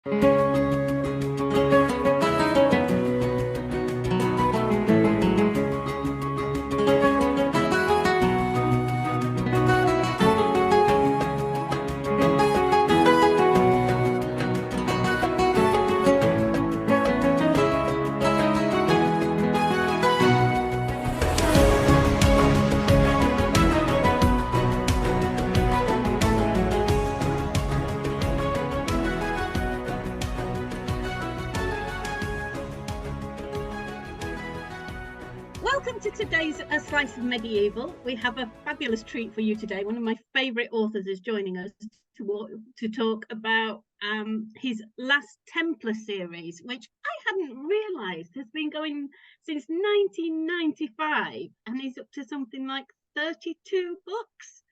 Welcome to today's A Slice of Medieval. We have a fabulous treat for you today. One of my favourite authors is joining us to talk about his Last Templar series, which I hadn't realised has been going since 1995, and he's up to something like 32 books.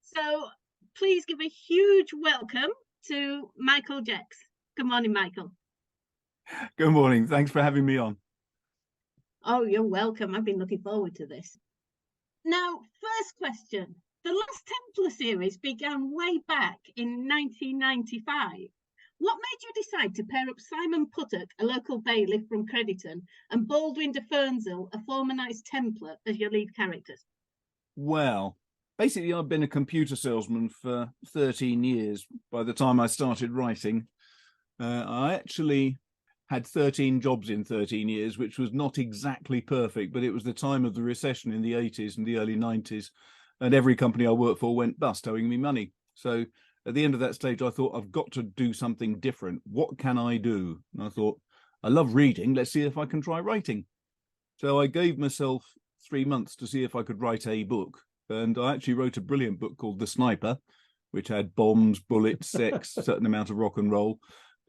So please give a huge welcome to Michael Jecks. Good morning, Michael. Good morning. Thanks for having me on. Oh, you're welcome. I've been looking forward to this. Now, first question. The Last Templar series began way back in 1995. What made you decide to pair up Simon Puttock, a local bailiff from Crediton, and Baldwin de Fernzel, a former Knights Templar, as your lead characters? Well, basically, I've been a computer salesman for 13 years. By the time I started writing, I actually had 13 jobs in 13 years, which was not exactly perfect, but it was the time of the recession in the 80s and the early 90s, and every company I worked for went bust, owing me money. So at the end of that stage, I thought, I've got to do something different. What can I do? And I thought, I love reading. Let's see if I can try writing. So I gave myself 3 months to see if I could write a book. And I actually wrote a brilliant book called The Sniper, which had bombs, bullets, sex, a certain amount of rock and roll.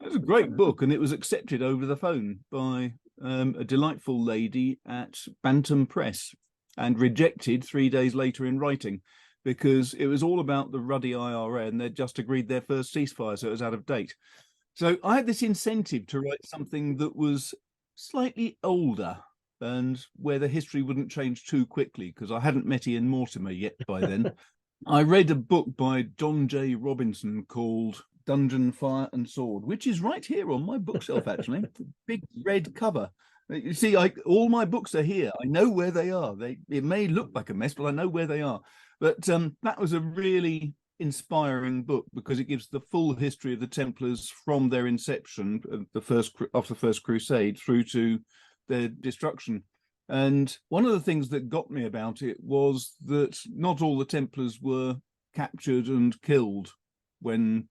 It was a great book, and it was accepted over the phone by a delightful lady at Bantam Press and rejected 3 days later in writing, because it was all about the ruddy IRA, and they'd just agreed their first ceasefire, so it was out of date. So I had this incentive to write something that was slightly older and where the history wouldn't change too quickly, because I hadn't met Ian Mortimer yet by then. I read a book by John J. Robinson called Dungeon, Fire and Sword, which is right here on my bookshelf, actually. Big red cover. You see, all my books are here. I know where they are. It may look like a mess, but I know where they are. But that was a really inspiring book, because it gives the full history of the Templars from their inception of the First Crusade through to their destruction. And one of the things that got me about it was that not all the Templars were captured and killed when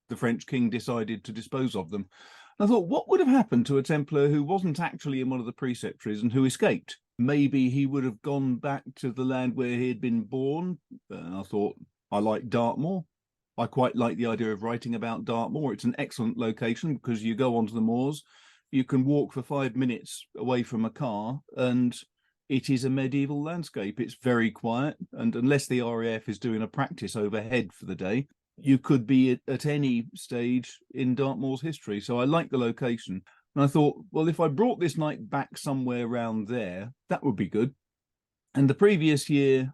the French king decided to dispose of them. I thought, what would have happened to a Templar who wasn't actually in one of the preceptories and who escaped? Maybe he would have gone back to the land where he had been born. And I thought, I like Dartmoor. I quite like the idea of writing about Dartmoor. It's an excellent location because you go onto the moors, you can walk for 5 minutes away from a car, and it is a medieval landscape. It's very quiet, and unless the RAF is doing a practice overhead for the day, you could be at any stage in Dartmoor's history. So I like the location. And I thought, well, if I brought this night back somewhere around there, that would be good. And the previous year,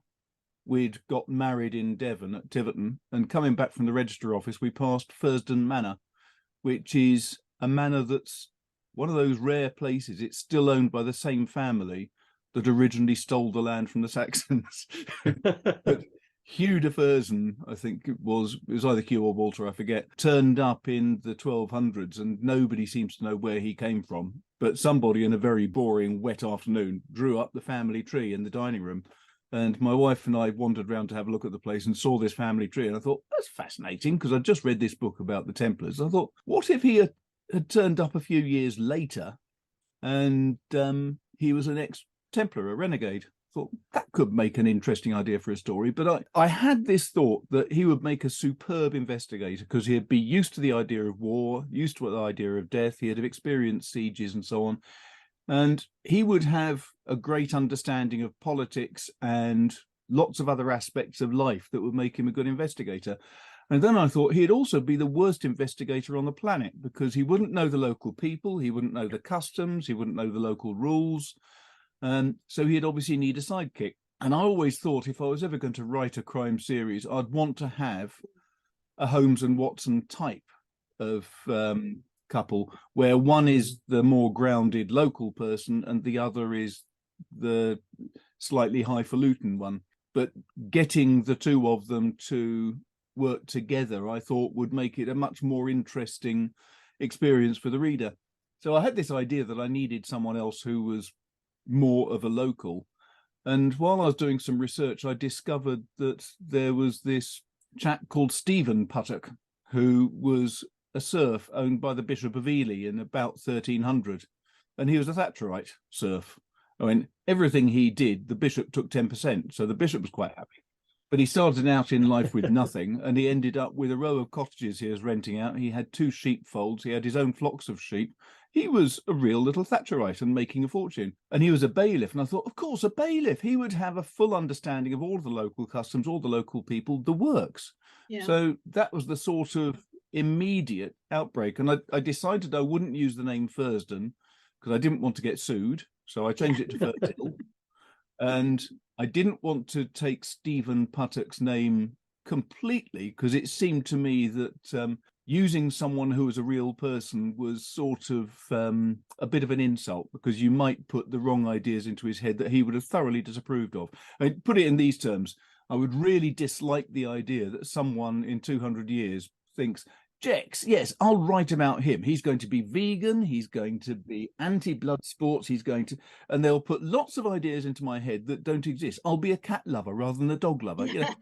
we'd got married in Devon at Tiverton, and coming back from the register office, we passed Fursdon Manor, which is a manor that's one of those rare places. It's still owned by the same family that originally stole the land from the Saxons. But Hugh de Fursdon, I think it was either Hugh or Walter, I forget, turned up in the 1200s, and nobody seems to know where he came from. But somebody in a very boring, wet afternoon drew up the family tree in the dining room. And my wife and I wandered around to have a look at the place and saw this family tree. And I thought, that's fascinating, because I'd just read this book about the Templars. I thought, what if he had turned up a few years later and he was an ex-Templar, a renegade? Thought that could make an interesting idea for a story. But I had this thought that he would make a superb investigator, because he'd be used to the idea of war, used to the idea of death. He'd have experienced sieges and so on. And he would have a great understanding of politics and lots of other aspects of life that would make him a good investigator. And then I thought he'd also be the worst investigator on the planet, because he wouldn't know the local people, he wouldn't know the customs, he wouldn't know the local rules. So he'd obviously need a sidekick. And I always thought if I was ever going to write a crime series, I'd want to have a Holmes and Watson type of couple, where one is the more grounded local person and the other is the slightly highfalutin one. But getting the two of them to work together, I thought, would make it a much more interesting experience for the reader. So I had this idea that I needed someone else who was more of a local. And while I was doing some research, I discovered that there was this chap called Stephen Puttock, who was a serf owned by the Bishop of Ely in about 1300. And he was a Thatcherite serf. I mean, everything he did, the bishop took 10%. So the bishop was quite happy. But he started out in life with nothing, and he ended up with a row of cottages he was renting out. He had 2 sheepfolds. He had his own flocks of sheep. He was a real little Thatcherite and making a fortune. And he was a bailiff. And I thought, of course, a bailiff. He would have a full understanding of all the local customs, all the local people, the works. Yeah. So that was the sort of immediate outbreak. And I decided I wouldn't use the name Fursdon because I didn't want to get sued. So I changed it to Fertil. And I didn't want to take Stephen Puttock's name completely because it seemed to me that using someone who was a real person was sort of a bit of an insult, because you might put the wrong ideas into his head that he would have thoroughly disapproved of. I mean, put it in these terms, I would really dislike the idea that someone in 200 years thinks, Jecks, yes, I'll write about him. He's going to be vegan. He's going to be anti-blood sports. He's going to, and they'll put lots of ideas into my head that don't exist. I'll be a cat lover rather than a dog lover. You know?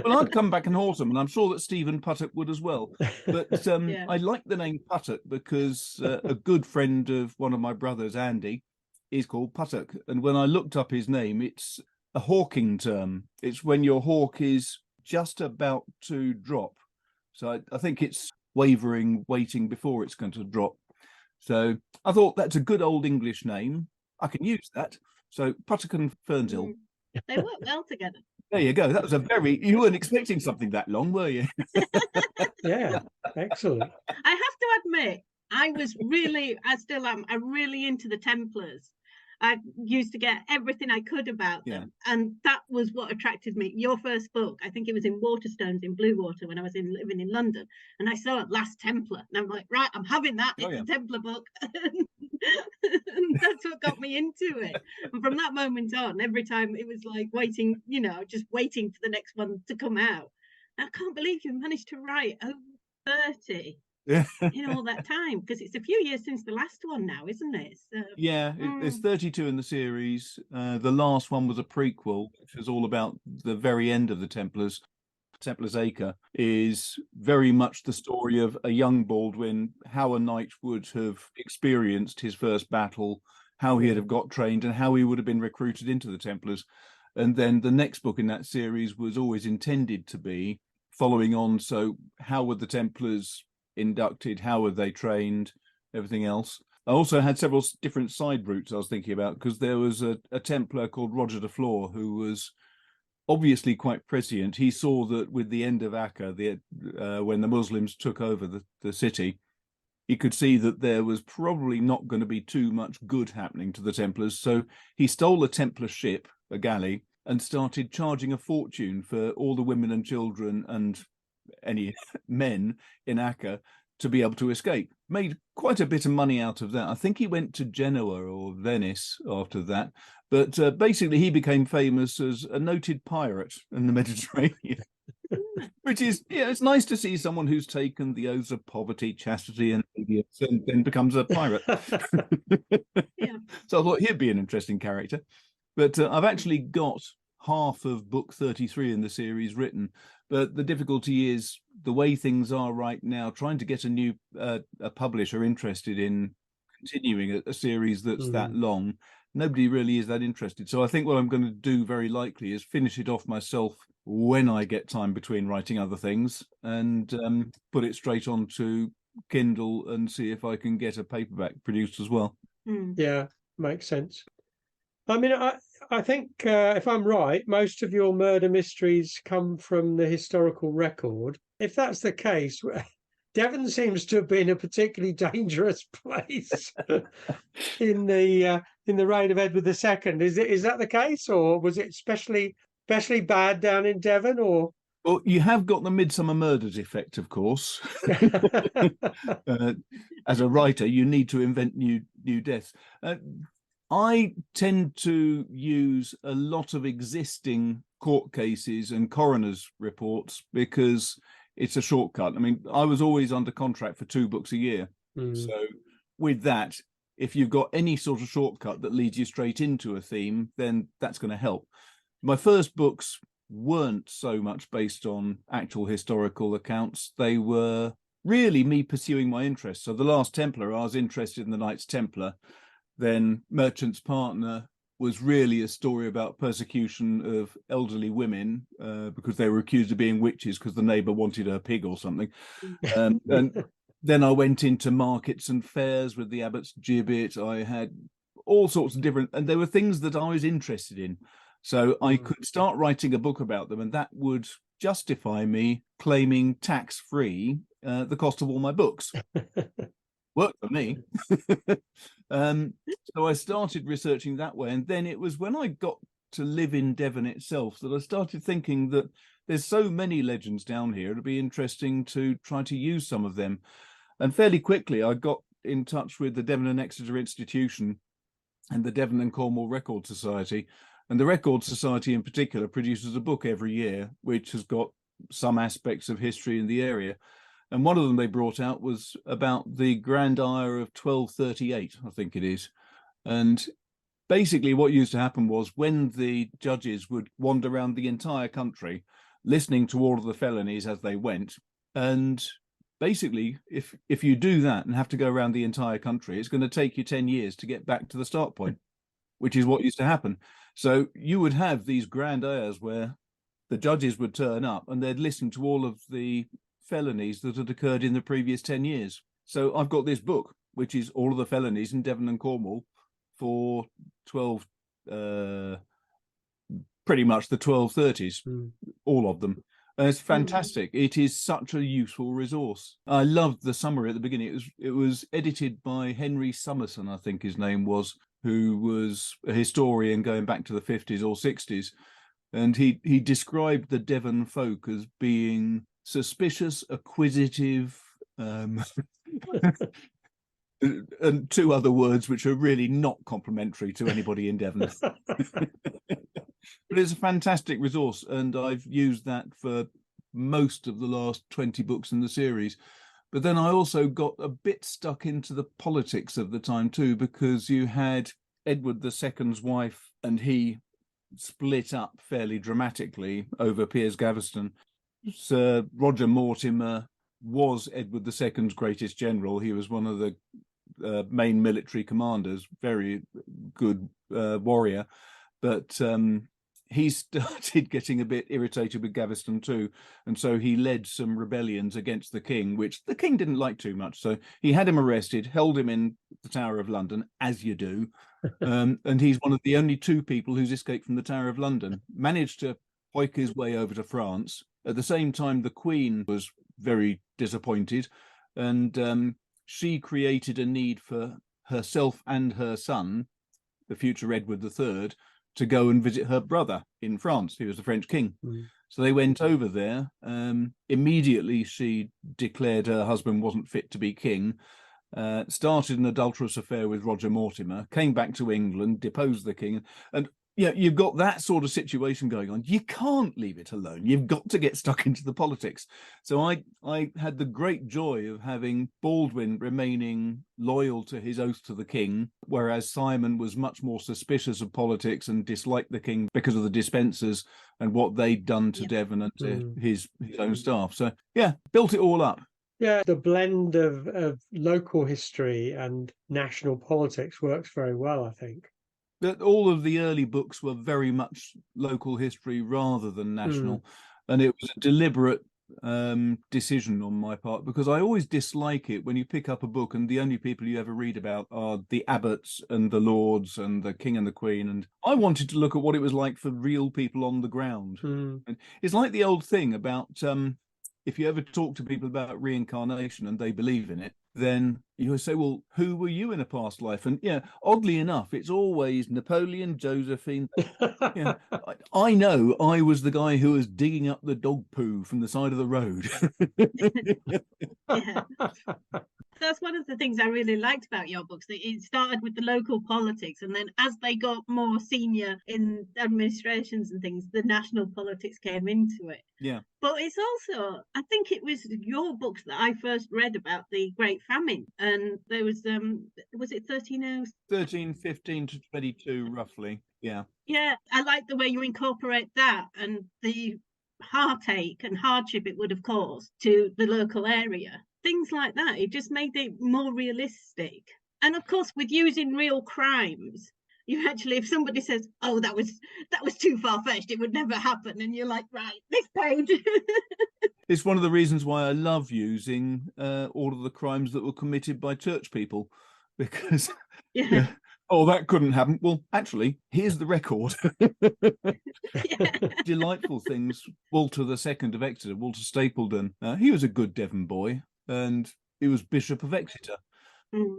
Well, I'd come back and haunt them, and I'm sure that Stephen Puttock would as well. But I like the name Puttock because a good friend of one of my brothers, Andy, is called Puttock. And when I looked up his name, it's a hawking term. It's when your hawk is just about to drop. So I think it's wavering, waiting before it's going to drop. So I thought that's a good old English name. I can use that. So Puttock and Fernsill. They work well together. There you go. That was you weren't expecting something that long, were you? Yeah, excellent. I have to admit, I still am, I'm really into the Templars. I used to get everything I could about them. And that was what attracted me. Your first book, I think it was in Waterstones in Bluewater when I was living in London. And I saw it, Last Templar. And I'm like, right, I'm having that. It's a Templar book. And that's what got me into it. And from that moment on, every time it was like waiting, just waiting for the next one to come out. And I can't believe you managed to write over 30. In all that time, because it's a few years since the last one now, isn't it? So, there's 32 in the series. The last one was a prequel, which was all about the very end of the Templars. Templar's Acre is very much the story of a young Baldwin, how a knight would have experienced his first battle, how he'd have got trained, and how he would have been recruited into the Templars. And then the next book in that series was always intended to be following on. So how would the Templars inducted, how were they trained, everything else. I also had several different side routes I was thinking about, because there was a Templar called Roger de Flor who was obviously quite prescient. He saw that with the end of Acre, when the Muslims took over the city, he could see that there was probably not going to be too much good happening to the Templars. So he stole a Templar ship, a galley, and started charging a fortune for all the women and children and any men in Acre to be able to escape. Made quite a bit of money out of that. I think he went to Genoa or Venice after that. But basically he became famous as a noted pirate in the Mediterranean. Which is, it's nice to see someone who's taken the oaths of poverty, chastity, and obedience and then becomes a pirate. So I thought he'd be an interesting character. But I've actually got half of book 33 in the series written. But the difficulty is the way things are right now, trying to get a new a publisher interested in continuing a series that's that long. Nobody really is that interested. So I think what I'm going to do very likely is finish it off myself when I get time between writing other things, and put it straight onto Kindle and see if I can get a paperback produced as well. Yeah, makes sense. I mean, I think if I'm right, most of your murder mysteries come from the historical record. If that's the case, Devon seems to have been a particularly dangerous place in the reign of Edward II. Is that the case, or was it especially bad down in Devon? Or Well, you have got the Midsummer Murders effect, of course. As a writer, you need to invent new deaths. I tend to use a lot of existing court cases and coroner's reports because it's a shortcut. I mean, I was always under contract for 2 books a year. So with that, if you've got any sort of shortcut that leads you straight into a theme, then that's going to help. My first books weren't so much based on actual historical accounts. They were really me pursuing my interests. So The Last Templar, I was interested in the Knights Templar. Then Merchant's Partner was really a story about persecution of elderly women because they were accused of being witches because the neighbour wanted her pig or something. And then I went into markets and fairs with the Abbot's Gibbet. I had all sorts of different, and there were things that I was interested in. So I could start writing a book about them, and that would justify me claiming tax-free the cost of all my books. Worked for me. So I started researching that way. And then it was when I got to live in Devon itself that I started thinking that there's so many legends down here. It'd be interesting to try to use some of them. And fairly quickly, I got in touch with the Devon and Exeter Institution and the Devon and Cornwall Record Society. And the Record Society in particular produces a book every year, which has got some aspects of history in the area. And one of them they brought out was about the Grand Ire of 1238, I think it is. And basically what used to happen was when the judges would wander around the entire country, listening to all of the felonies as they went. And basically, if you do that and have to go around the entire country, it's going to take you 10 years to get back to the start point, which is what used to happen. So you would have these grand ires where the judges would turn up and they'd listen to all of the felonies that had occurred in the previous 10 years. So I've got this book, which is all of the felonies in Devon and Cornwall for pretty much the 1230s, all of them. And it's fantastic. It is such a useful resource. I loved the summary at the beginning. It was edited by Henry Summerson, I think his name was, who was a historian going back to the 50s or 60s. And he described the Devon folk as being suspicious, acquisitive, and 2 other words which are really not complimentary to anybody in Devon. But it's a fantastic resource, and I've used that for most of the last 20 books in the series. But then I also got a bit stuck into the politics of the time too, because you had Edward II's wife, and he split up fairly dramatically over Piers Gaveston. Sir Roger Mortimer was Edward II's greatest general. He was one of the main military commanders, very good warrior. But he started getting a bit irritated with Gaveston too. And so he led some rebellions against the king, which the king didn't like too much. So he had him arrested, held him in the Tower of London, as you do. And he's one of the only 2 people who's escaped from the Tower of London, managed to hoik his way over to France. At the same time, the Queen was very disappointed, and she created a need for herself and her son, the future Edward III, to go and visit her brother in France, who was the French king. So they went over there. Immediately, she declared her husband wasn't fit to be king, started an adulterous affair with Roger Mortimer, came back to England, deposed the king. And yeah, you've got that sort of situation going on. You can't leave it alone. You've got to get stuck into the politics. So I had the great joy of having Baldwin remaining loyal to his oath to the king, whereas Simon was much more suspicious of politics and disliked the king because of the Despensers and what they'd done to Devon and to his own staff. So yeah, built it all up. Yeah, the blend of local history and national politics works very well, I think. That all of the early books were very much local history rather than national. And it was a deliberate decision on my part, because I always dislike it when you pick up a book and the only people you ever read about are the abbots and the lords and the king and the queen. And I wanted to look at what it was like for real people on the ground. And it's like the old thing about if you ever talk to people about reincarnation and they believe in it, then you say, well, who were you in a past life? And yeah, oddly enough, it's always Napoleon, Josephine. Yeah, I know I was the guy who was digging up the dog poo from the side of the road. Yeah. That's one of the things I really liked about your books. That it started with the local politics, and then as they got more senior in administrations and things, the national politics came into it. Yeah. But it's also, I think it was your books that I first read about the Great Famine, and there was it 1315 to 22 roughly. Yeah. Yeah, I like the way you incorporate that and the heartache and hardship it would have caused to the local area. Things like that. It just made it more realistic. And of course, with using real crimes, you actually, if somebody says, "Oh, that was too far fetched, it would never happen," and you're like, "Right, next page." It's one of the reasons why I love using all of the crimes that were committed by church people, because Yeah. oh, that couldn't happen. Well, actually, here's the record. Yeah. Delightful things. Walter II of Exeter, Walter Stapledon, he was a good Devon boy, and he was Bishop of Exeter.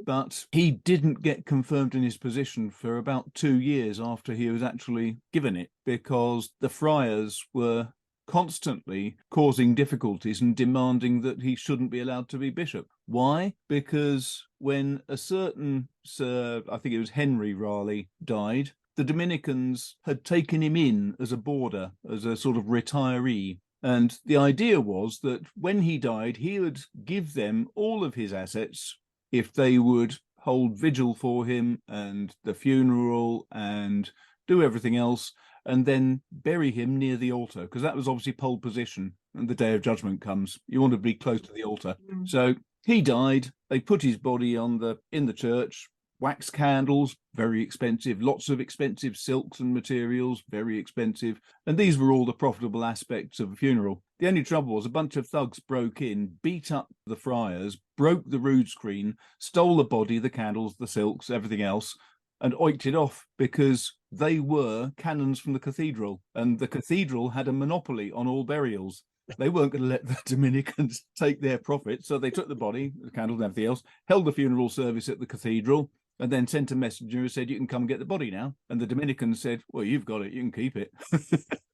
But he didn't get confirmed in his position for about 2 years after he was actually given it, because the friars were constantly causing difficulties and demanding that he shouldn't be allowed to be bishop. Why? Because when a certain Sir, I think it was Henry Raleigh, died, the Dominicans had taken him in as a boarder, as a sort of retiree. And the idea was that when he died, he would give them all of his assets if they would hold vigil for him and the funeral and do everything else, and then bury him near the altar, because that was obviously pole position. And the day of judgment comes, you want to be close to the altar. So he died. They put his body in the church. Wax candles, very expensive. Lots of expensive silks and materials, very expensive. And these were all the profitable aspects of a funeral. The only trouble was a bunch of thugs broke in, beat up the friars, broke the rood screen, stole the body, the candles, the silks, everything else, and oiked it off, because they were canons from the cathedral, and the cathedral had a monopoly on all burials. They weren't going to let the Dominicans take their profit, so they took the body, the candles and everything else, held the funeral service at the cathedral, and then sent a messenger who said, "You can come and get the body now." And the Dominicans said, "Well, you've got it, you can keep it."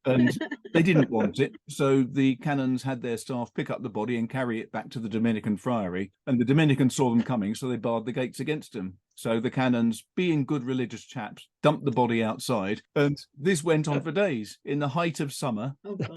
And they didn't want it. So the canons had their staff pick up the body and carry it back to the Dominican friary. And the Dominicans saw them coming, so they barred the gates against them. So the canons, being good religious chaps, dumped the body outside. And this went on for days in the height of summer.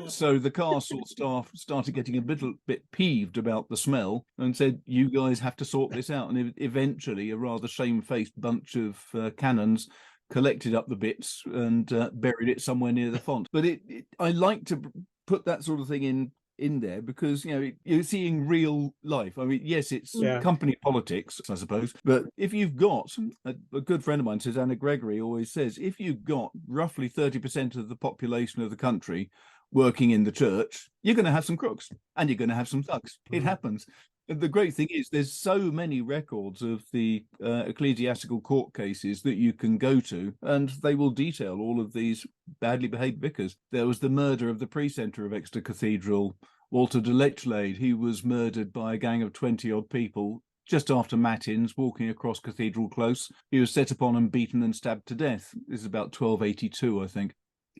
So the castle staff started getting a bit peeved about the smell and said, "You guys have to sort this out." And eventually a rather shamefaced bunch of canons collected up the bits and buried it somewhere near the font. But I like to put that sort of thing in there, because you're seeing real life. I mean, yes, it's company politics, I suppose, but if you've got a good friend of mine, Susanna Gregory, always says, if you've got roughly 30% of the population of the country working in the church, you're going to have some crooks and you're going to have some thugs. It happens. The great thing is there's so many records of the ecclesiastical court cases that you can go to, and they will detail all of these badly behaved vicars. There was the murder of the precentor of Exeter Cathedral, Walter de Lechlade. He was murdered by a gang of 20-odd people just after Matins, walking across Cathedral Close. He was set upon and beaten and stabbed to death. This is about 1282, I think.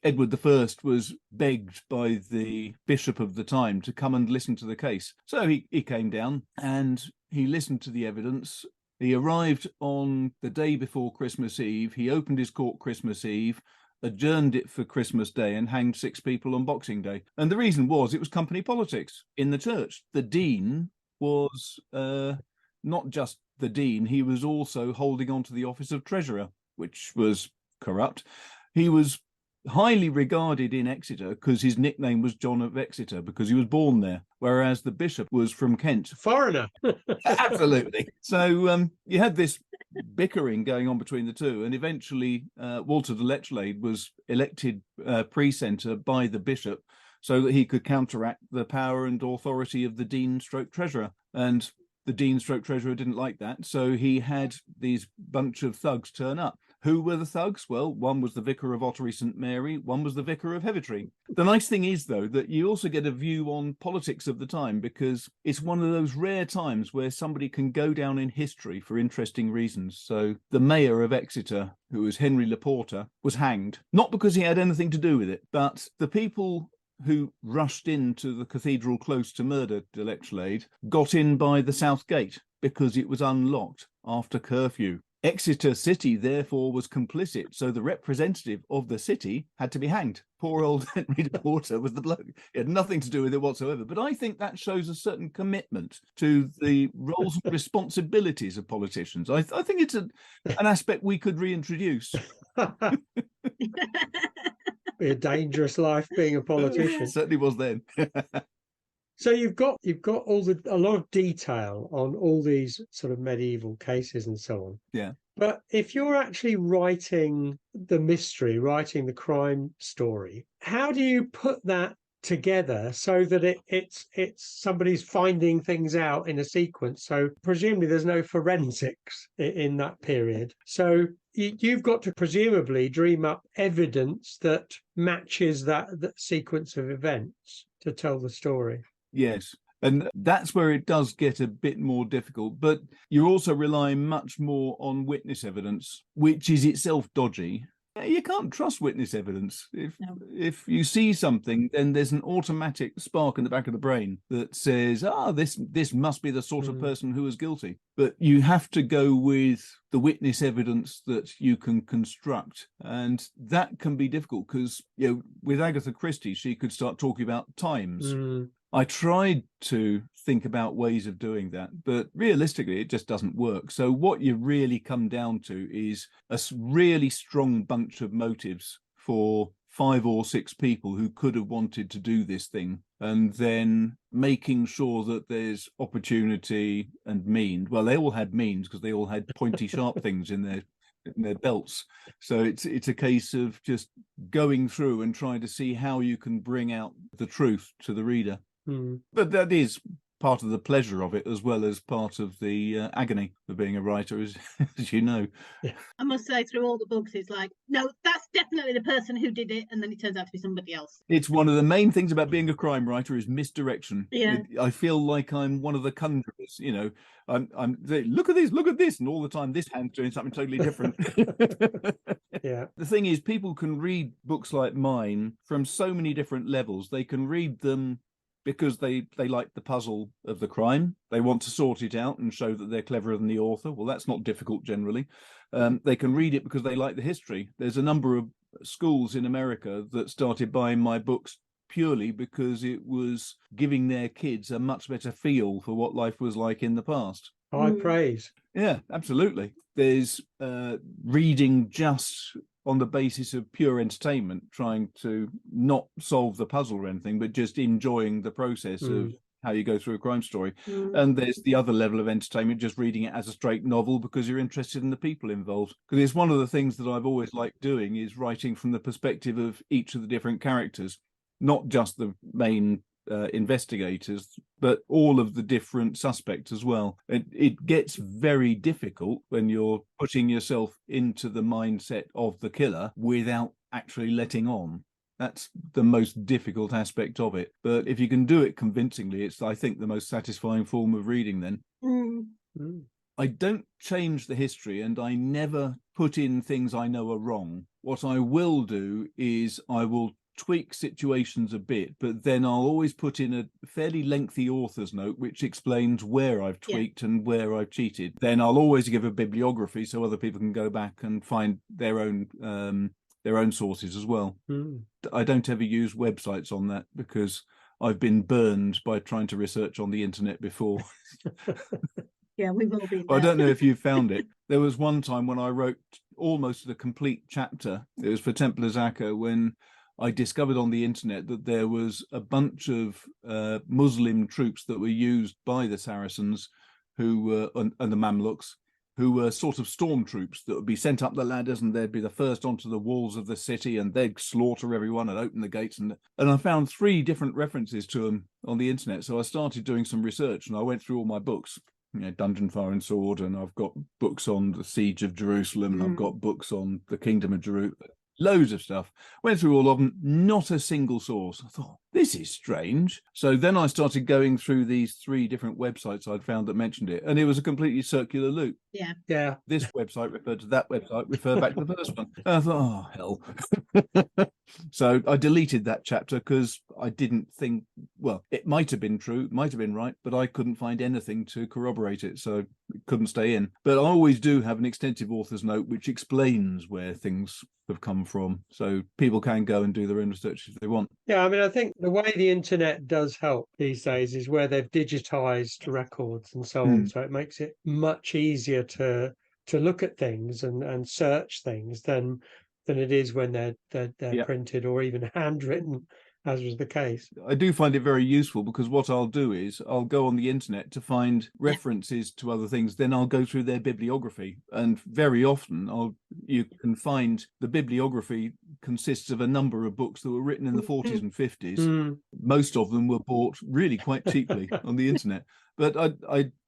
Edward I was begged by the bishop of the time to come and listen to the case. So he came down and he listened to the evidence. He arrived on the day before Christmas Eve. He opened his court Christmas Eve, adjourned it for Christmas Day, and hanged 6 people on Boxing Day. And the reason was it was company politics in the church. The dean was not just the dean, he was also holding on to the office of treasurer, which was corrupt. He was highly regarded in Exeter because his nickname was John of Exeter, because he was born there, whereas the bishop was from Kent. Foreigner. Absolutely. So you had this bickering going on between the two, and eventually Walter de Lechlade was elected precentor by the bishop so that he could counteract the power and authority of the dean stroke treasurer. And the dean stroke treasurer didn't like that, so he had these bunch of thugs turn up Who were the thugs? Well, one was the vicar of Ottery St Mary, one was the vicar of Heavitree. The nice thing is, though, that you also get a view on politics of the time, because it's one of those rare times where somebody can go down in history for interesting reasons. So the mayor of Exeter, who was Henry Laporta, was hanged, not because he had anything to do with it, but the people who rushed into the cathedral close to murder de Lechlade got in by the south gate because it was unlocked after curfew. Exeter City, therefore, was complicit, so the representative of the city had to be hanged. Poor old Henry Porter was the bloke. He had nothing to do with it whatsoever. But I think that shows a certain commitment to the roles and responsibilities of politicians. I think it's an aspect we could reintroduce. Be a dangerous life being a politician. It certainly was then. So you've got a lot of detail on all these sort of medieval cases and so on. Yeah. But if you're actually writing the mystery, writing the crime story, how do you put that together so that it's somebody's finding things out in a sequence? So presumably there's no forensics in that period. So you've got to presumably dream up evidence that matches that sequence of events to tell the story. Yes. And that's where it does get a bit more difficult. But you're also relying much more on witness evidence, which is itself dodgy. You can't trust witness evidence. If you see something, then there's an automatic spark in the back of the brain that says, this must be the sort of person who is guilty. But you have to go with the witness evidence that you can construct. And that can be difficult because, with Agatha Christie, she could start talking about times. I tried to think about ways of doing that, but realistically, it just doesn't work. So what you really come down to is a really strong bunch of motives for 5 or 6 people who could have wanted to do this thing, and then making sure that there's opportunity and means. Well, they all had means because they all had pointy, sharp things in their belts. So it's a case of just going through and trying to see how you can bring out the truth to the reader. But that is part of the pleasure of it, as well as part of the agony of being a writer, as you know. Yeah. I must say, through all the books, it's like, no, that's definitely the person who did it, and then it turns out to be somebody else. It's one of the main things about being a crime writer is misdirection. Yeah. I feel like I'm one of the conjurers, I'm look at this, and all the time this hand's doing something totally different. Yeah. The thing is, people can read books like mine from so many different levels. They can read them because they like the puzzle of the crime. They want to sort it out and show that they're cleverer than the author. Well, that's not difficult generally. They can read it because they like the history. There's a number of schools in America that started buying my books purely because it was giving their kids a much better feel for what life was like in the past. High praise. Yeah, absolutely. There's reading just on the basis of pure entertainment, trying to not solve the puzzle or anything, but just enjoying the process of how you go through a crime story. And there's the other level of entertainment, just reading it as a straight novel because you're interested in the people involved. Because it's one of the things that I've always liked doing is writing from the perspective of each of the different characters, not just the main investigators, but all of the different suspects as well. It gets very difficult when you're putting yourself into the mindset of the killer without actually letting on. That's the most difficult aspect of it. But if you can do it convincingly, it's, I think, the most satisfying form of reading then. I don't change the history, and I never put in things I know are wrong. What I will do is I will tweak situations a bit, but then I'll always put in a fairly lengthy author's note which explains where I've tweaked and where I've cheated. Then I'll always give a bibliography so other people can go back and find their own sources as well. I don't ever use websites on that because I've been burned by trying to research on the internet before. Yeah, we've all been there. I don't know if you found it. There was one time when I wrote almost a complete chapter. It was for Templar's Acca, when I discovered on the internet that there was a bunch of Muslim troops that were used by the Saracens who were, and the Mamluks, who were sort of stormtroops that would be sent up the ladders, and they'd be the first onto the walls of the city, and they'd slaughter everyone and open the gates. And I found 3 different references to them on the internet. So I started doing some research, and I went through all my books. Dungeon, Fire and Sword, and I've got books on the Siege of Jerusalem, and I've got books on the Kingdom of Jerusalem. Loads of stuff. Went through all of them, not a single source. I thought, this is strange. So then I started going through these 3 different websites I'd found that mentioned it, and it was a completely circular loop. Yeah. This website referred to that website, refer back to the first one. And I thought, oh, hell. So I deleted that chapter because I didn't think, well, it might have been true, might have been right, but I couldn't find anything to corroborate it, so it couldn't stay in. But I always do have an extensive author's note which explains where things have come from, so people can go and do their own research if they want. Yeah, I mean, I think the way the internet does help these days is where they've digitized records and so on, so it makes it much easier to look at things and search things than it is when they're printed or even handwritten, as was the case. I do find it very useful because what I'll do is I'll go on the internet to find references to other things, then I'll go through their bibliography, and very often you can find the bibliography consists of a number of books that were written in the 40s and 50s. Most of them were bought really quite cheaply on the internet. But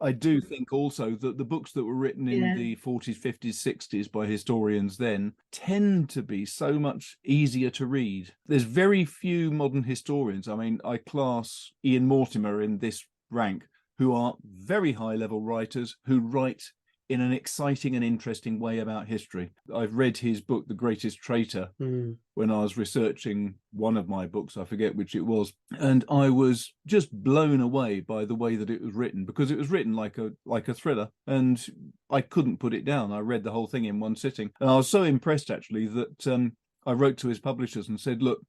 I do think also that the books that were written in the 40s, 50s, 60s by historians then tend to be so much easier to read. There's very few modern historians. I mean, I class Ian Mortimer in this rank, who are very high-level writers who write in an exciting and interesting way about history. I've read his book, The Greatest Traitor, when I was researching one of my books, I forget which it was, and I was just blown away by the way that it was written, because it was written like a thriller, and I couldn't put it down. I read the whole thing in one sitting, and I was so impressed actually that I wrote to his publishers and said, look,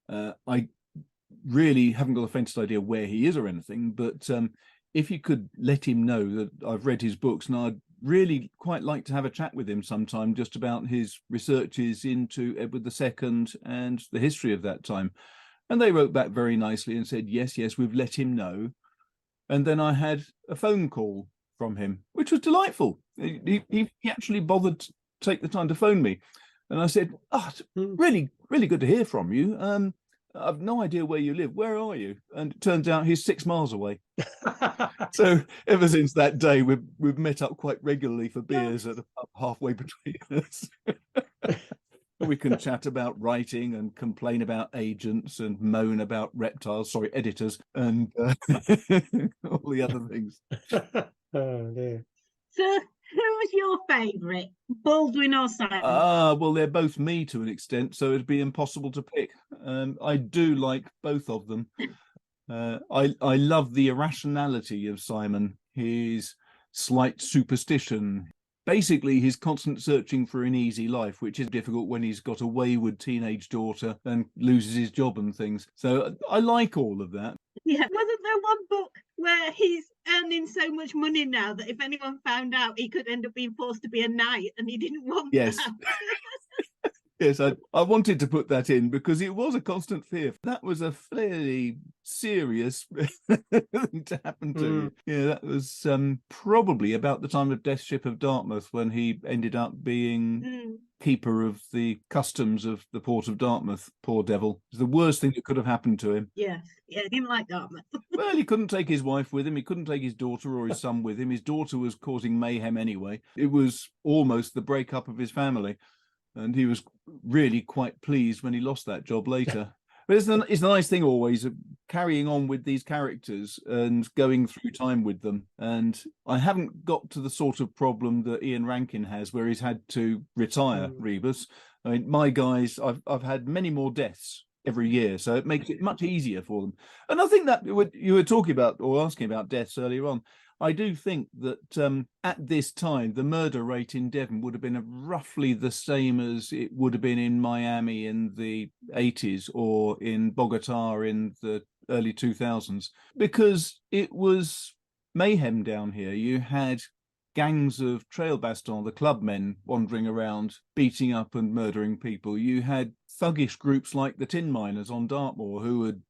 I really haven't got the faintest idea where he is or anything, but if you could let him know that I've read his books, and I'd really quite like to have a chat with him sometime just about his researches into Edward II and the history of that time. And they wrote back very nicely and said, yes, we've let him know. And then I had a phone call from him, which was delightful. He actually bothered to take the time to phone me. And I said, really, really good to hear from you. I've no idea where you live. Where are you? And it turns out he's 6 miles away. So ever since that day, we've met up quite regularly for beers at a pub halfway between us. We can chat about writing and complain about agents and moan about editors, and all the other things. Oh dear. So, who was your favourite, Baldwin or Simon? Well, they're both me to an extent, so it'd be impossible to pick. I do like both of them. I love the irrationality of Simon, his slight superstition, basically his constant searching for an easy life, which is difficult when he's got a wayward teenage daughter and loses his job and things. So I like all of that. Yeah, wasn't there one book where he's earning so much money now that if anyone found out, he could end up being forced to be a knight, and he didn't want that? Yes, I wanted to put that in because it was a constant fear. That was a fairly serious thing to happen to you. Yeah, that was probably about the time of Death Ship of Dartmouth, when he ended up being keeper of the customs of the port of Dartmouth. Poor devil. It was the worst thing that could have happened to him. Yeah, he didn't like Dartmouth. Well, he couldn't take his wife with him. He couldn't take his daughter or his son with him. His daughter was causing mayhem anyway. It was almost the breakup of his family. And he was really quite pleased when he lost that job later. But it's a nice thing always of carrying on with these characters and going through time with them. And I haven't got to the sort of problem that Ian Rankin has, where he's had to retire Rebus. I mean, my guys, I've had many more deaths every year, so it makes it much easier for them. And I think that you were talking about or asking about deaths earlier on. I do think that at this time, the murder rate in Devon would have been roughly the same as it would have been in Miami in the 80s or in Bogota in the early 2000s, because it was mayhem down here. You had gangs of trail baston, the clubmen, wandering around, beating up and murdering people. You had thuggish groups like the Tin Miners on Dartmoor who would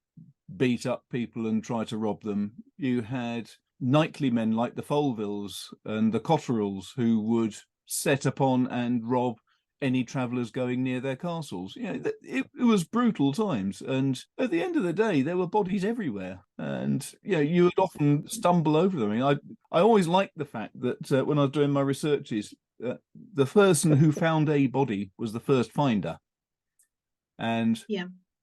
beat up people and try to rob them. You had knightly men like the Folvilles and the Cotterells who would set upon and rob any travellers going near their castles. It was brutal times, and at the end of the day, there were bodies everywhere, and you would often stumble over them. I always liked the fact that when I was doing my researches, the person who found a body was the first finder, and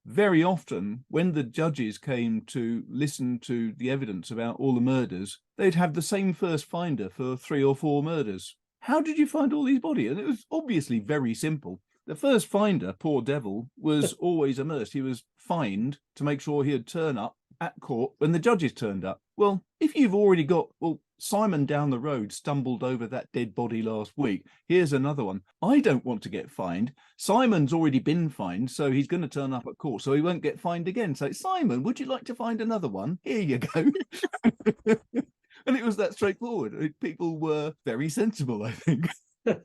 very often, when the judges came to listen to the evidence about all the murders, they'd have the same first finder for 3 or 4 murders. How did you find all these bodies? And it was obviously very simple. The first finder, poor devil, was always immersed. He was fined to make sure he'd turn up at court when the judges turned up. Well, if you've already got, Simon down the road stumbled over that dead body last week. Here's another one. I don't want to get fined. Simon's already been fined, so he's going to turn up at court, so he won't get fined again. So, Simon, would you like to find another one? Here you go. And it was that straightforward. People were very sensible, I think. Well,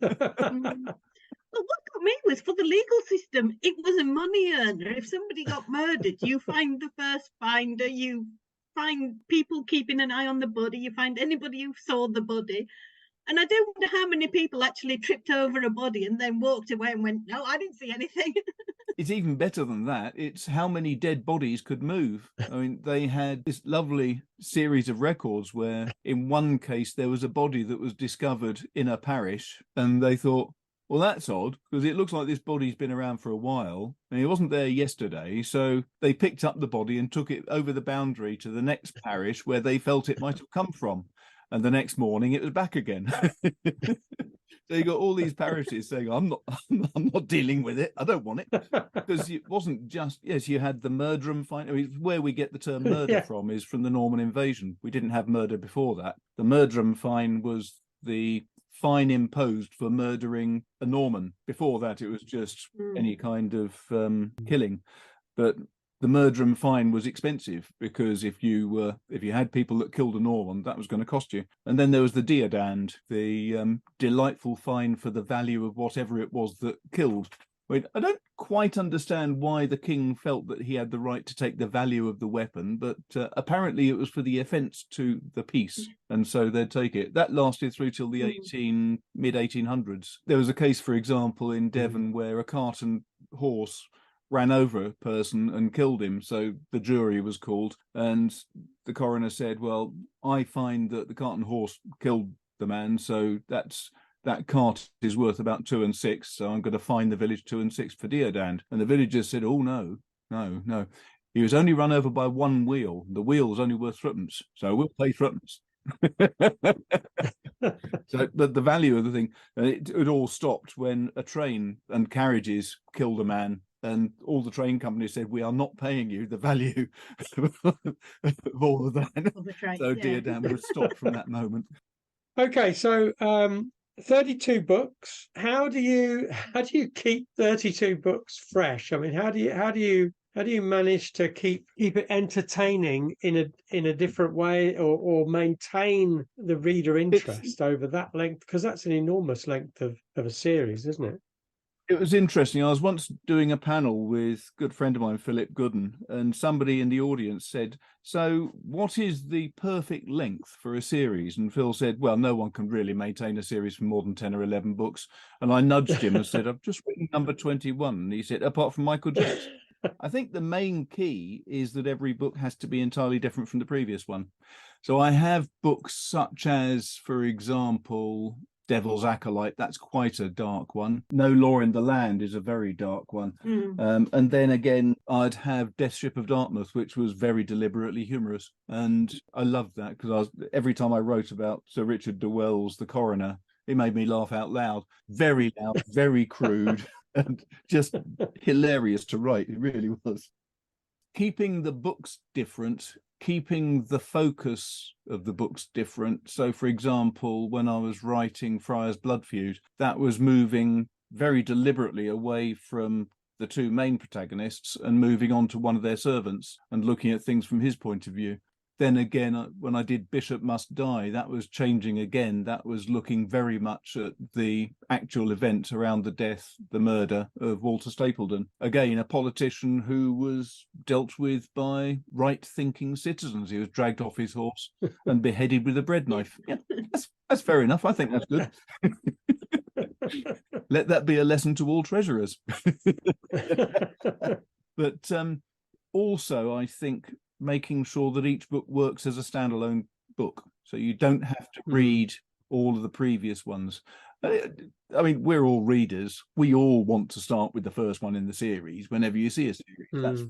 what got me was, for the legal system, it was a money earner. If somebody got murdered, you find the first finder, you find people keeping an eye on the body, you find anybody who saw the body. And I don't wonder how many people actually tripped over a body and then walked away and went, no, I didn't see anything. It's even better than that. It's how many dead bodies could move. I mean, they had this lovely series of records where in one case there was a body that was discovered in a parish, and they thought, well, that's odd, because it looks like this body's been around for a while, and he wasn't there yesterday. So they picked up the body and took it over the boundary to the next parish where they felt it might have come from. And the next morning it was back again. So you got all these parishes saying, I'm not dealing with it. I don't want it. Because it wasn't just, you had the murderum find. I mean, where we get the term murder from is from the Norman invasion. We didn't have murder before that. The murderum fine was the fine imposed for murdering a Norman. Before that, it was just any kind of killing. But the murderum fine was expensive, because if you had people that killed a Norman, that was going to cost you. And then there was the deodand, the delightful fine for the value of whatever it was that killed. I don't quite understand why the king felt that he had the right to take the value of the weapon, but apparently it was for the offence to the peace, and so they'd take it. That lasted through till the mid-1800s. There was a case, for example, in Devon where a cart and horse ran over a person and killed him, so the jury was called, and the coroner said, well, I find that the cart and horse killed the man, so that cart is worth about 2 and 6, so I'm going to fine the village 2 and 6 for deodand. And the villagers said, oh, no. He was only run over by 1 wheel. The wheel was only worth 3pence, so we'll pay 3pence. So, but the value of the thing, it all stopped when a train and carriages killed a man, and all the train companies said, we are not paying you the value of all of that. So deodand was stopped from that moment. Okay, so 32 books. How do you keep 32 books fresh? I mean, how do you manage to keep it entertaining in a different way, or maintain the reader interest over that length? Because that's an enormous length of a series, isn't it? It was interesting. I was once doing a panel with a good friend of mine, Philip Gooden, and somebody in the audience said, so what is the perfect length for a series? And Phil said, well, no one can really maintain a series for more than 10 or 11 books. And I nudged him and said, I've just written number 21. And he said, apart from Michael Jecks. I think the main key is that every book has to be entirely different from the previous one. So I have books such as, for example, Devil's Acolyte. That's quite a dark one. No Law in the Land is a very dark one. And then again, I'd have Death Ship of Dartmouth, which was very deliberately humorous. And I loved that, because every time I wrote about Sir Richard de Wells, the coroner, it made me laugh out loud. Very loud, very crude, and just hilarious to write. It really was. Keeping the books different, keeping the focus of the books different. So, for example, when I was writing Friar's Blood Feud, that was moving very deliberately away from the 2 main protagonists and moving on to one of their servants and looking at things from his point of view. Then again, when I did Bishop Must Die, that was changing again. That was looking very much at the actual event around the death, the murder of Walter Stapleton. Again, a politician who was dealt with by right-thinking citizens. He was dragged off his horse and beheaded with a bread knife. Yeah, that's fair enough. I think that's good. let that be a lesson to all treasurers. But also, I think making sure that each book works as a standalone book, so you don't have to read all of the previous ones. I mean, we're all readers. We all want to start with the first one in the series whenever you see a series.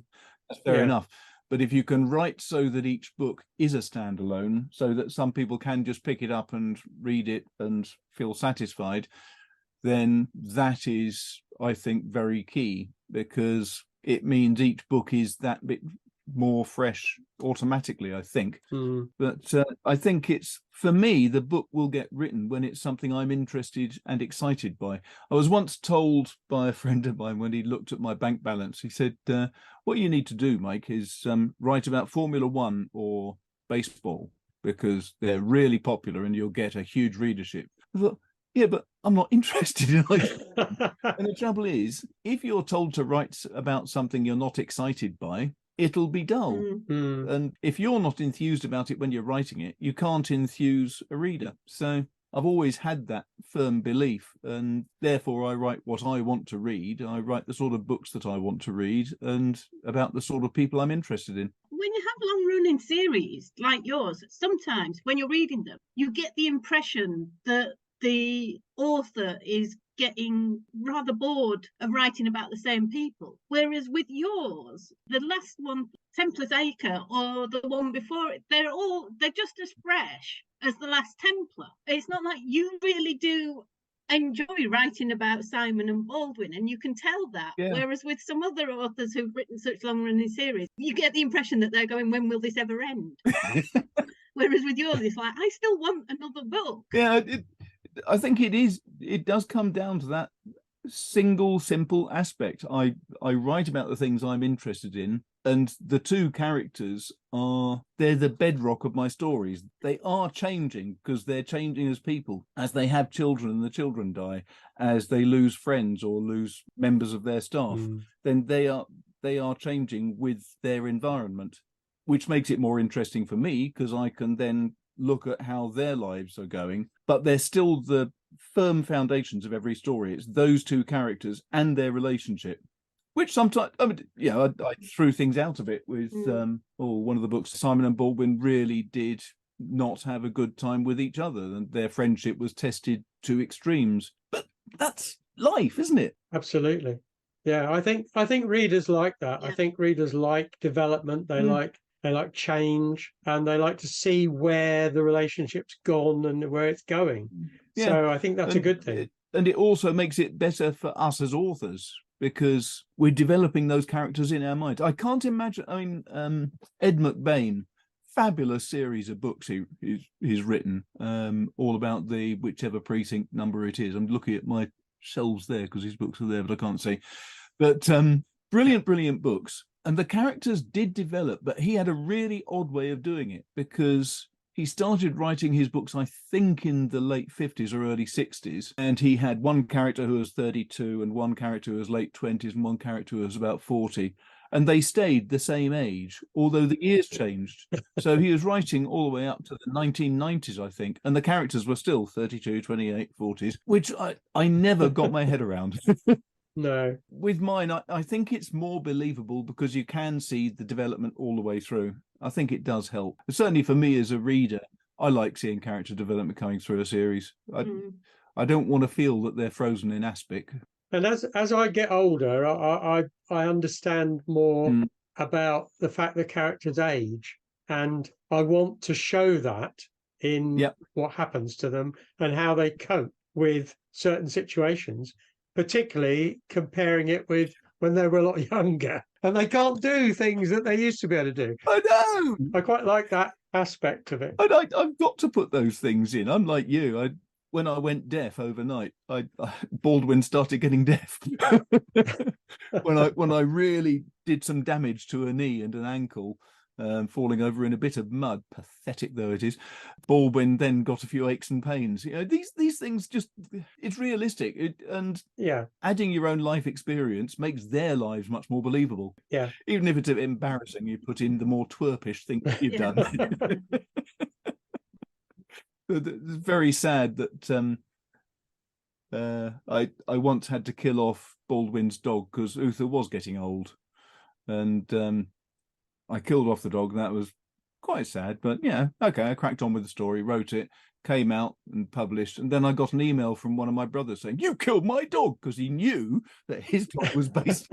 That's fair enough. But if you can write so that each book is a standalone, so that some people can just pick it up and read it and feel satisfied, then that is, I think, very key, because it means each book is that bit more fresh automatically, I think. But I think it's, for me, the book will get written when it's something I'm interested and excited by. I was once told by a friend of mine, when he looked at my bank balance, he said, what you need to do, Mike, is write about Formula One or baseball, because they're really popular and you'll get a huge readership. I thought, yeah, but I'm not interested in it. And the trouble is, if you're told to write about something you're not excited by, it'll be dull. And if you're not enthused about it when you're writing it, you can't enthuse a reader. So I've always had that firm belief, and therefore I write what I want to read. I write the sort of books that I want to read and about the sort of people I'm interested in. When you have long-running series like yours, sometimes when you're reading them, you get the impression that the author is getting rather bored of writing about the same people. Whereas with yours, the last one, Templar's Acre, or the one before it, they're just as fresh as the Last Templar. It's not like you really do enjoy writing about Simon and Baldwin, and you can tell that. Whereas with some other authors who've written such long-running series, you get the impression that they're going, when will this ever end? Whereas with yours, it's like, I still want another book. Yeah, I think it does come down to that single, simple aspect. I write about the things I'm interested in, and the two characters they're the bedrock of my stories. They are changing because they're changing as people, as they have children and the children die, as they lose friends or lose members of their staff. Then they are changing with their environment, which makes it more interesting for me, because I can then look at how their lives are going. But they're still the firm foundations of every story. It's those two characters and their relationship, which sometimes, I mean, I threw things out of it with one of the books. Simon and Baldwin really did not have a good time with each other, and their friendship was tested to extremes. But that's life, isn't it? Absolutely. Yeah, I think readers like that. I think readers like development. They like change, and they like to see where the relationship's gone and where it's going. So I think that's a good thing. And it also makes it better for us as authors, because we're developing those characters in our mind. I can't imagine, I mean, Ed McBain, fabulous series of books he's written, all about the whichever precinct number it is. I'm looking at my shelves there because his books are there, but I can't see. But brilliant books. And the characters did develop, but he had a really odd way of doing it, because he started writing his books, I think, in the late 50s or early 60s. And he had one character who was 32 and one character who was late 20s and one character who was about 40. And they stayed the same age, although the years changed. So he was writing all the way up to the 1990s, I think. And the characters were still 32, 28, 40s, which I never got my head around. No. With mine, I think it's more believable because you can see the development all the way through. I think it does help. Certainly for me as a reader, I like seeing character development coming through a series. I don't want to feel that they're frozen in aspic. And as I get older, I understand more about the fact that characters age, and I want to show that in what happens to them and how they cope with certain situations, particularly comparing it with when they were a lot younger and they can't do things that they used to be able to do. I know. I quite like that aspect of it. I've got to put those things in. I'm like you. When I went deaf overnight, Baldwin started getting deaf. when I really did some damage to a knee and an ankle, falling over in a bit of mud, pathetic though it is, Baldwin then got a few aches and pains. You know, these things just, it's realistic. Adding your own life experience makes their lives much more believable. Yeah. Even if it's a bit embarrassing, you put in the more twerpish things you've done. It's very sad that I once had to kill off Baldwin's dog because Uther was getting old, and I killed off the dog. And that was quite sad, but yeah, okay. I cracked on with the story, wrote it, came out and published, and then I got an email from one of my brothers saying, "You killed my dog," because he knew that his dog was based.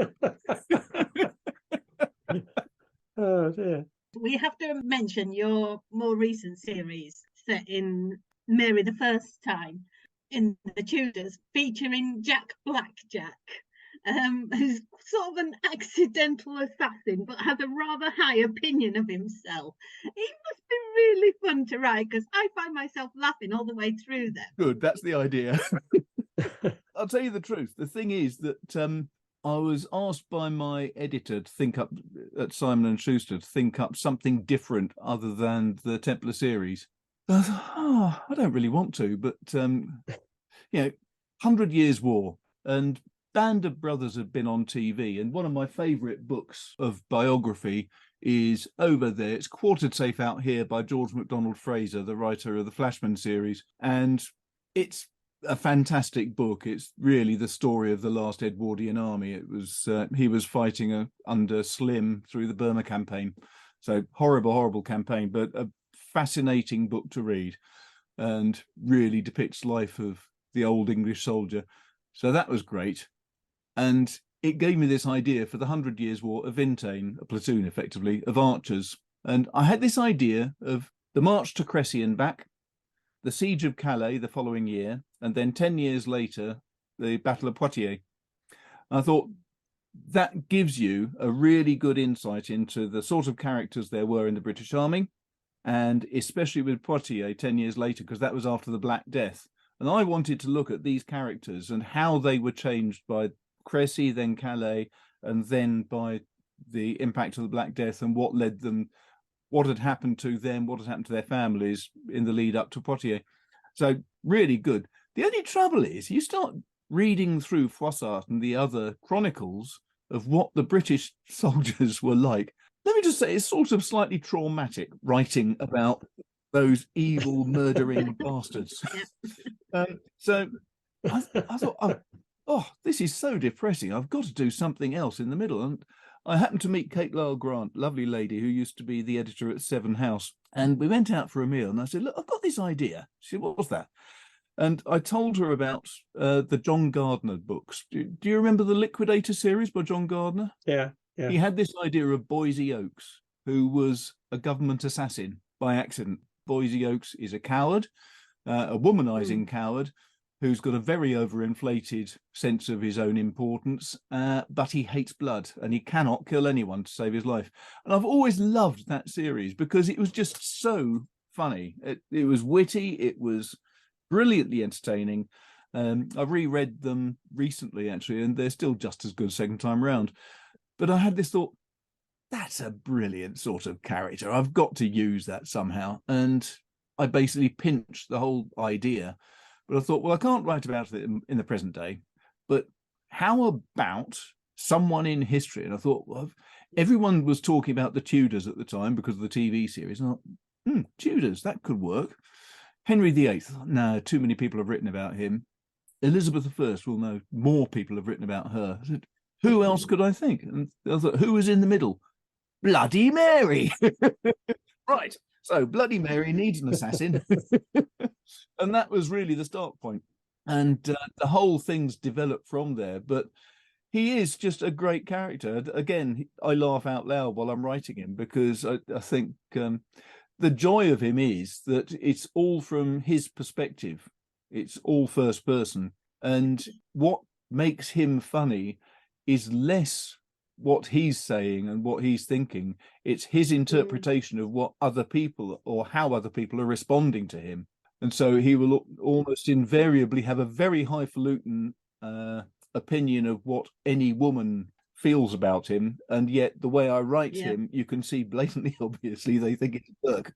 Oh dear. We have to mention your more recent series set in Mary the First time in the Tudors, featuring Jack Blackjack, who's sort of an accidental assassin, but has a rather high opinion of himself. It must be really fun to write, because I find myself laughing all the way through them. Good, that's the idea. I'll tell you the truth. The thing is that I was asked by my editor to think up at Simon and Schuster to think up something different other than the Templar series. I thought, I don't really want to, but 100 Years' War and Band of Brothers had been on TV, and one of my favourite books of biography is over there. It's Quartered Safe Out Here by George MacDonald Fraser, the writer of the Flashman series, and it's a fantastic book. It's really the story of the last Edwardian army. It was he was fighting under Slim through the Burma campaign, so horrible campaign, but a fascinating book to read, and really depicts life of the old English soldier. So that was great, and it gave me this idea for the 100 Years' War of Vintane, a platoon effectively of archers, and I had this idea of the march to Crécy and back, the siege of Calais the following year, and then 10 years later, the Battle of Poitiers. I thought that gives you a really good insight into the sort of characters there were in the British Army, and especially with Poitiers 10 years later, because that was after the Black Death. And I wanted to look at these characters and how they were changed by Crécy, then Calais, and then by the impact of the Black Death, and what led them, what had happened to them, what had happened to their families in the lead up to Poitiers. So really good. The only trouble is you start reading through Froissart and the other chronicles of what the British soldiers were like. Let me just say, it's sort of slightly traumatic writing about those evil, murdering bastards. So I thought, oh, this is so depressing. I've got to do something else in the middle. And I happened to meet Kate Lyle Grant, lovely lady who used to be the editor at Seven House. And we went out for a meal and I said, look, I've got this idea. She said, what was that? And I told her about the John Gardner books. Do you remember the Liquidator series by John Gardner? Yeah. He had this idea of Boise Oakes, who was a government assassin by accident. Boise Oakes is a coward, a womanizing coward, who's got a very overinflated sense of his own importance, but he hates blood and he cannot kill anyone to save his life. And I've always loved that series because it was just so funny. It was witty, it was brilliantly entertaining. I've reread them recently, actually, and they're still just as good second time around. But I had this thought, that's a brilliant sort of character. I've got to use that somehow. And I basically pinched the whole idea. But I thought, well, I can't write about it in the present day. But how about someone in history? And I thought, well, everyone was talking about the Tudors at the time because of the TV series. And I thought, Tudors, that could work. Henry VIII, no, too many people have written about him. Elizabeth I, well, no, more people have written about her. I said, who else could I think? And I thought, who was in the middle? Bloody Mary. Right. So Bloody Mary needs an assassin. And that was really the start point. And the whole thing's developed from there. But he is just a great character. Again, I laugh out loud while I'm writing him because I think the joy of him is that it's all from his perspective. It's all first person. And what makes him funny is less what he's saying and what he's thinking. It's his interpretation of what other people or how other people are responding to him. And so he will almost invariably have a very highfalutin opinion of what any woman feels about him. And yet the way I write him, you can see blatantly, obviously, they think it's Burke.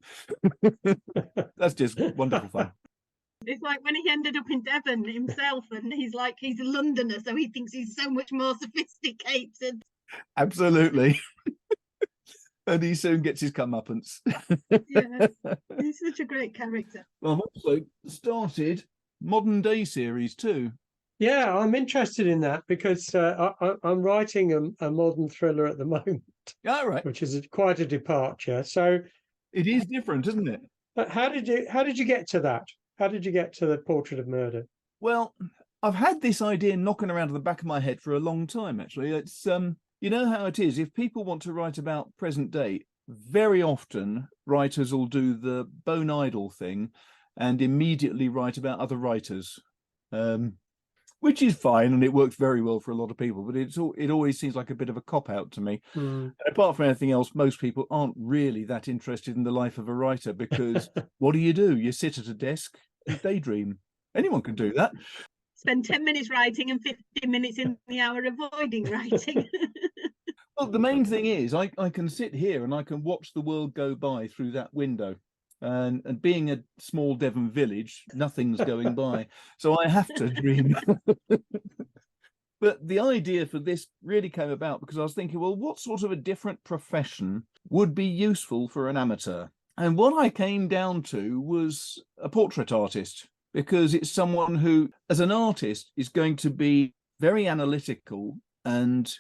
That's just wonderful fun. It's like when he ended up in Devon himself, and he's a Londoner, so he thinks he's so much more sophisticated. Absolutely. And he soon gets his comeuppance. Yeah, he's such a great character. Well, I've also started modern day series too. Yeah, I'm interested in that because I'm writing a modern thriller at the moment, All right. which is quite a departure. So, It is different, isn't it? but how did you get to that? How did you get to the Portrait of Murder? Well, I've had this idea knocking around in the back of my head for a long time, actually. It's you know how it is. If people want to write about present day, very often writers will do the bone idle thing and immediately write about other writers. Which is fine, and it works very well for a lot of people, but it always seems like a bit of a cop-out to me. Mm. Apart from anything else, most people aren't really that interested in the life of a writer because what do? You sit at a desk and daydream. Anyone can do that. Spend 10 minutes writing and 15 minutes in the hour avoiding writing. Well, the main thing is I can sit here and I can watch the world go by through that window. And being a small Devon village, nothing's going by. So I have to dream. But the idea for this really came about because I was thinking, well, what sort of a different profession would be useful for an amateur? And what I came down to was a portrait artist, because it's someone who, as an artist, is going to be very analytical and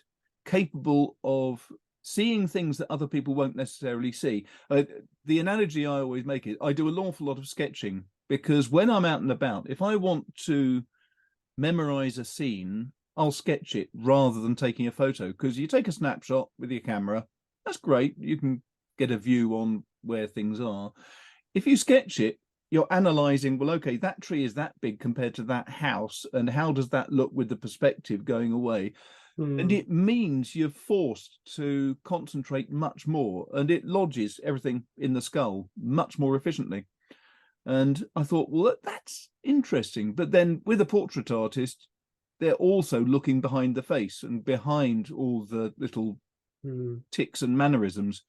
capable of seeing things that other people won't necessarily see. The analogy I always make is I do an awful lot of sketching, because when I'm out and about, if I want to memorize a scene, I'll sketch it rather than taking a photo, because you take a snapshot with your camera, that's great. You can get a view on where things are. If you sketch it, you're analyzing, well, okay, that tree is that big compared to that house, and how does that look with the perspective going away? And it means you're forced to concentrate much more, and it lodges everything in the skull much more efficiently. And I thought, well, that's interesting. But then with a portrait artist, they're also looking behind the face and behind all the little tics and mannerisms.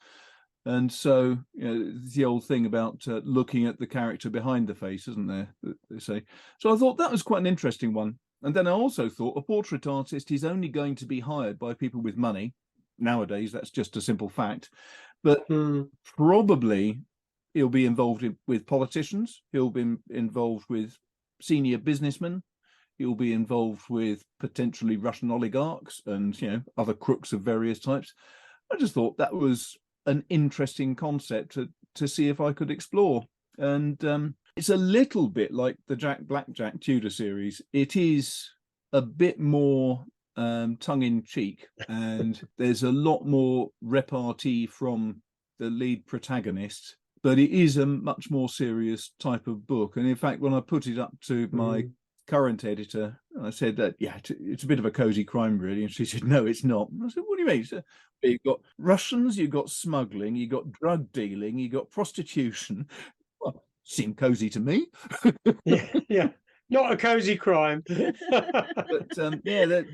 And so, the old thing about looking at the character behind the face, isn't there? They say. So I thought that was quite an interesting one. And then I also thought a portrait artist is only going to be hired by people with money. Nowadays, that's just a simple fact. But probably he'll be involved with politicians. He'll be involved with senior businessmen. He'll be involved with potentially Russian oligarchs and, other crooks of various types. I just thought that was an interesting concept to see if I could explore. And it's a little bit like the Blackjack Tudor series. It is a bit more tongue-in-cheek, and there's a lot more repartee from the lead protagonist, but it is a much more serious type of book. And in fact, when I put it up to my current editor, I said that, it's a bit of a cozy crime, really. And she said, no, it's not. I said, what do you mean? So, you've got Russians, you've got smuggling, you've got drug dealing, you've got prostitution. Well, seemed cozy to me. yeah, not a cozy crime. But they're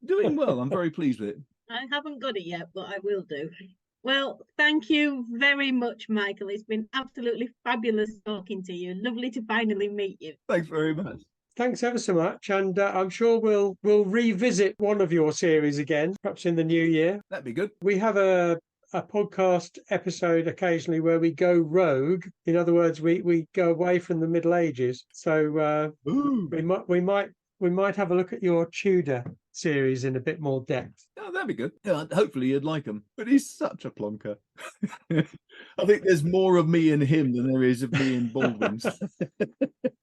doing well. I'm very pleased with it. I haven't got it yet, but I will do. Well, thank you very much, Michael. It's been absolutely fabulous talking to you. Lovely to finally meet you. Thanks very much. Thanks ever so much, and I'm sure we'll revisit one of your series again, perhaps in the new year. That'd be good. We have a podcast episode occasionally where we go rogue. In other words, we go away from the Middle Ages. So we might have a look at your Tudor series in a bit more depth. Oh, that'd be good. Yeah, hopefully you'd like him. But he's such a plonker. I think there's more of me in him than there is of me in Baldwin's.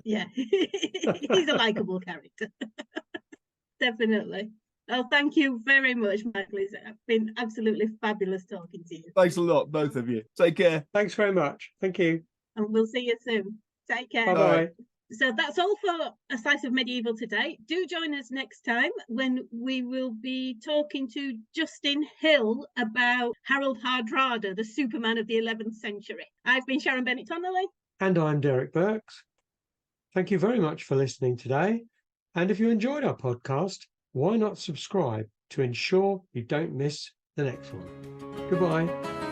Yeah, he's a likable character. Definitely. Oh, thank you very much, Michael. It's been absolutely fabulous talking to you. Thanks a lot, both of you. Take care. Thanks very much. Thank you. And we'll see you soon. Take care. Bye-bye. So that's all for A Slice of Medieval today. Do join us next time when we will be talking to Justin Hill about Harold Hardrada, the Superman of the 11th century. I've been Sharon Bennett Connolly. And I'm Derek Birks. Thank you very much for listening today. And if you enjoyed our podcast, why not subscribe to ensure you don't miss the next one? Goodbye.